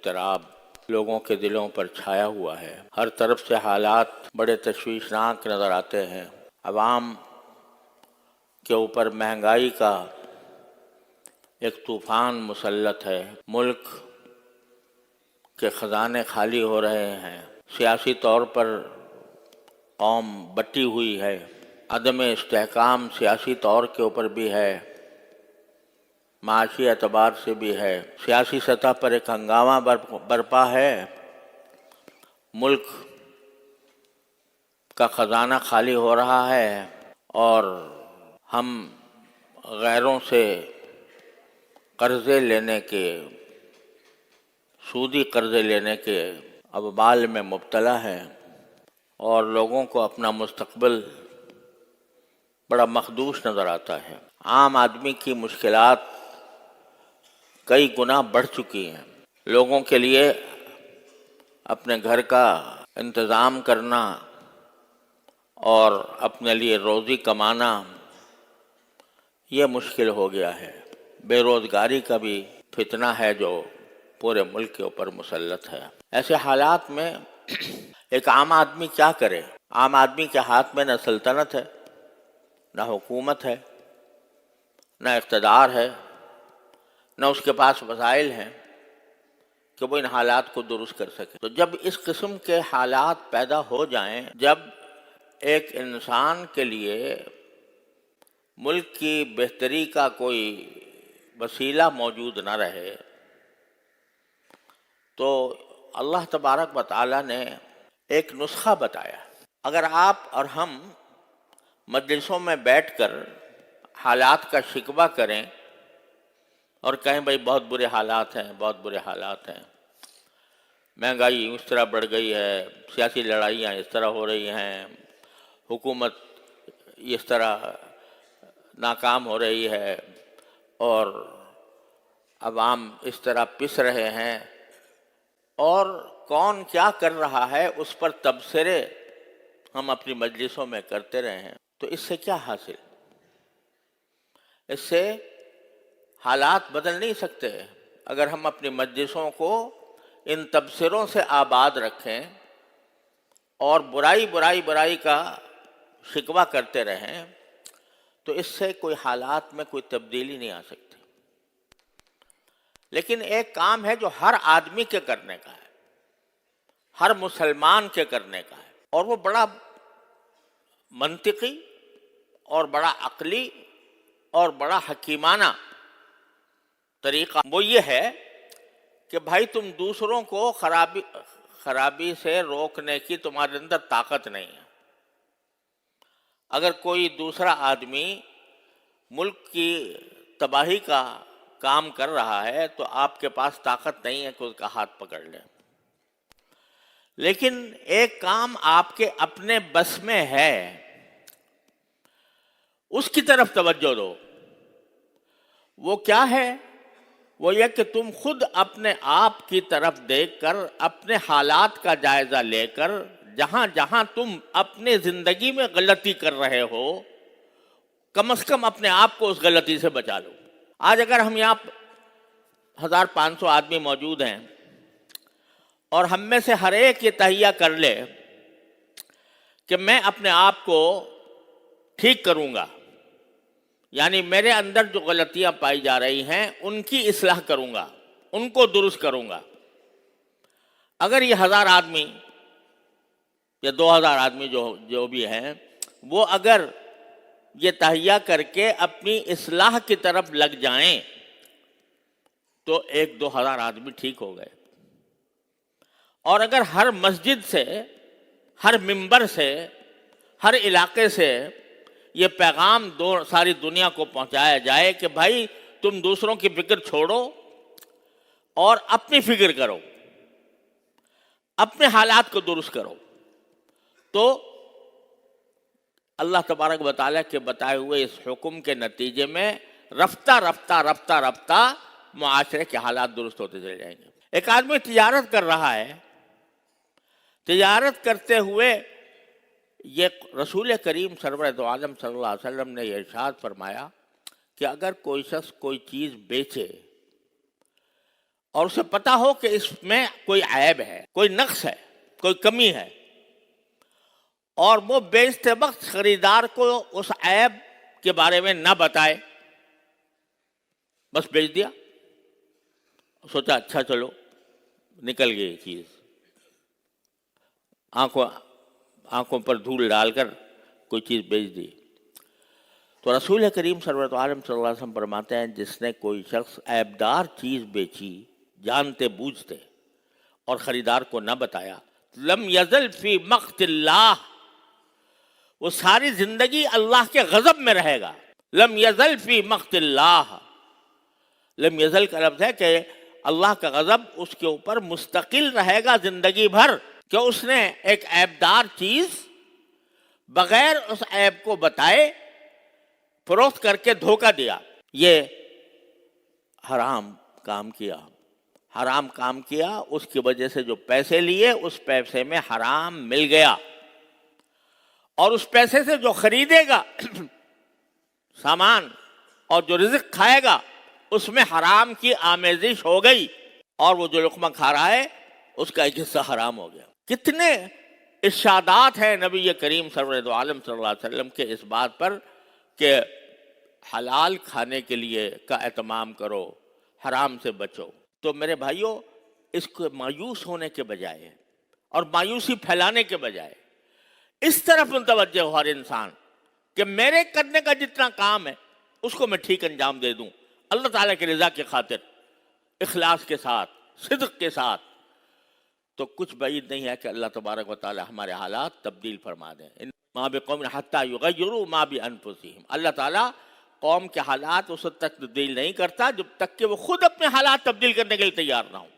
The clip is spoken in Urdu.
اضطراب لوگوں کے دلوں پر چھایا ہوا ہے۔ ہر طرف سے حالات بڑے تشویشناک نظر آتے ہیں۔ عوام کے اوپر مہنگائی کا ایک طوفان مسلط ہے۔ ملک کے خزانے خالی ہو رہے ہیں۔ سیاسی طور پر قوم بٹی ہوئی ہے۔ عدم استحکام سیاسی طور کے اوپر بھی ہے، معاشی اعتبار سے بھی ہے۔ سیاسی سطح پر ایک ہنگامہ برپا ہے۔ ملک کا خزانہ خالی ہو رہا ہے اور ہم غیروں سے قرضے لینے کے، سودی قرضے لینے کے ابوال میں مبتلا ہیں اور لوگوں کو اپنا مستقبل بڑا مخدوش نظر آتا ہے۔ عام آدمی کی مشکلات کئی گنا بڑھ چکی ہیں۔ لوگوں کے لیے اپنے گھر کا انتظام کرنا اور اپنے لیے روزی کمانا یہ مشکل ہو گیا ہے۔ بے روزگاری کا بھی فتنہ ہے جو پورے ملک کے اوپر مسلط ہے۔ ایسے حالات میں ایک عام آدمی کیا کرے؟ عام آدمی کے ہاتھ میں نہ سلطنت ہے، نہ حکومت ہے، نہ اقتدار ہے، نہ اس کے پاس وسائل ہیں کہ وہ ان حالات کو درست کر سکے۔ تو جب اس قسم کے حالات پیدا ہو جائیں، جب ایک انسان کے لیے ملک کی بہتری کا کوئی وسیلہ موجود نہ رہے، تو اللہ تبارک و تعالیٰ نے ایک نسخہ بتایا۔ اگر آپ اور ہم مجلسوں میں بیٹھ کر حالات کا شکوہ کریں اور کہیں بھائی بہت برے حالات ہیں، بہت برے حالات ہیں، مہنگائی اس طرح بڑھ گئی ہے، سیاسی لڑائیاں اس طرح ہو رہی ہیں، حکومت اس طرح ناکام ہو رہی ہے اور عوام اس طرح پس رہے ہیں، اور کون کیا کر رہا ہے اس پر تبصرے ہم اپنی مجلسوں میں کرتے رہے ہیں، تو اس سے کیا حاصل؟ اس سے حالات بدل نہیں سکتے۔ اگر ہم اپنی مجلسوں کو ان تبصروں سے آباد رکھیں اور برائی کا شکوہ کرتے رہیں، تو اس سے کوئی حالات میں کوئی تبدیلی نہیں آ سکتی۔ لیکن ایک کام ہے جو ہر آدمی کے کرنے کا ہے، ہر مسلمان کے کرنے کا ہے، اور وہ بڑا منطقی اور بڑا عقلی اور بڑا حکیمانہ طریقہ وہ یہ ہے کہ بھائی تم دوسروں کو خرابی سے روکنے کی تمہارے اندر طاقت نہیں ہے۔ اگر کوئی دوسرا آدمی ملک کی تباہی کا کام کر رہا ہے تو آپ کے پاس طاقت نہیں ہے کہ اس کا ہاتھ پکڑ لیں، لیکن ایک کام آپ کے اپنے بس میں ہے، اس کی طرف توجہ دو۔ وہ کیا ہے؟ وہ یہ کہ تم خود اپنے آپ کی طرف دیکھ کر، اپنے حالات کا جائزہ لے کر، جہاں جہاں تم اپنے زندگی میں غلطی کر رہے ہو، کم از کم اپنے آپ کو اس غلطی سے بچا لو۔ آج اگر ہم یہاں 1500 آدمی موجود ہیں اور ہم میں سے ہر ایک یہ تہیہ کر لے کہ میں اپنے آپ کو ٹھیک کروں گا، یعنی میرے اندر جو غلطیاں پائی جا رہی ہیں ان کی اصلاح کروں گا، ان کو درست کروں گا۔ اگر یہ 1000 آدمی یا 2000 آدمی جو بھی ہیں، وہ اگر یہ تہیہ کر کے اپنی اصلاح کی طرف لگ جائیں تو 1000-2000 آدمی ٹھیک ہو گئے۔ اور اگر ہر مسجد سے، ہر ممبر سے، ہر علاقے سے یہ پیغام ساری دنیا کو پہنچایا جائے کہ بھائی تم دوسروں کی فکر چھوڑو اور اپنی فکر کرو، اپنے حالات کو درست کرو، تو اللہ تبارک و تعالیٰ کے بتائے ہوئے اس حکم کے نتیجے میں رفتہ رفتہ معاشرے کے حالات درست ہوتے چلے جائیں گے۔ ایک آدمی تجارت کر رہا ہے، تجارت کرتے ہوئے یہ رسول کریم سرور دو عالم صلی اللہ علیہ وسلم نے یہ ارشاد فرمایا کہ اگر کوئی شخص کوئی چیز بیچے اور اسے پتا ہو کہ اس میں کوئی عیب ہے، کوئی نقص ہے، کوئی کمی ہے، اور وہ بیچتے وقت خریدار کو اس عیب کے بارے میں نہ بتائے، بس بیچ دیا، سوچا اچھا چلو نکل گئی چیز، آنکھوں پر دھول ڈال کر کوئی چیز بیچ دی۔ تو رسول کریم سرورت عالم صلی اللہ علیہ وسلم فرماتے ہیں جس نے کوئی شخص عیبدار چیز بیچی جانتے بوجھتے اور خریدار کو نہ بتایا، لم یزل فی مقت اللہ، وہ ساری زندگی اللہ کے غضب میں رہے گا۔ لم یزل فی مقت اللہ، لم یزل کا لفظ ہے کہ اللہ کا غضب اس کے اوپر مستقل رہے گا زندگی بھر، کہ اس نے ایک عیبدار چیز بغیر اس عیب کو بتائے فروخت کر کے دھوکہ دیا، یہ حرام کام کیا، حرام کام کیا، اس کی وجہ سے جو پیسے لیے اس پیسے میں حرام مل گیا، اور اس پیسے سے جو خریدے گا سامان اور جو رزق کھائے گا اس میں حرام کی آمیزش ہو گئی، اور وہ جو لقمہ کھا رہا ہے اس کا ایک حصہ حرام ہو گیا۔ کتنے ارشادات ہیں نبی کریم سرورت عالم صلی اللہ علیہ وسلم کے اس بات پر کہ حلال کھانے کے لیے کا اہتمام کرو، حرام سے بچو۔ تو میرے بھائیوں، اس کو مایوس ہونے کے بجائے اور مایوسی پھیلانے کے بجائے اس طرف متوجہ ہو ہر انسان کہ میرے کرنے کا جتنا کام ہے اس کو میں ٹھیک انجام دے دوں، اللہ تعالیٰ کی رضا کی خاطر، اخلاص کے ساتھ، صدق کے ساتھ، تو کچھ بعید نہیں ہے کہ اللہ تبارک و تعالیٰ ہمارے حالات تبدیل فرما دیں۔ ما بقوم حتی یغیروا ما بانفسہم، اللہ تعالیٰ قوم کے حالات اس وقت تک تبدیل نہیں کرتا جب تک کہ وہ خود اپنے حالات تبدیل کرنے کے لیے تیار نہ ہوں۔